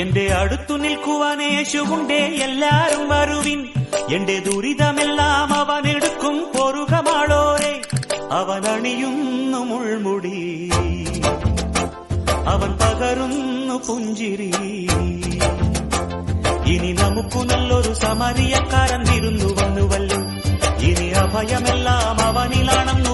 എന്റെ അടുത്തു നിൽക്കുവാൻ യേശുവുണ്ടേ, എല്ലാരും വരുവിൻ. എന്റെ ദുരിതമെല്ലാം അവനെടുക്കും പൊറുകമാളോരെ. അവനണിയുന്നു മുൾമുടി, അവൻ പകരുന്നു പുഞ്ചിരി. ഇനി നമുക്കു നല്ലൊരു സമരിയക്കാരൻ വിരുന്നു വന്നുവല്ലോ. ഇനി അഭയമെല്ലാം അവനിലാണെന്നു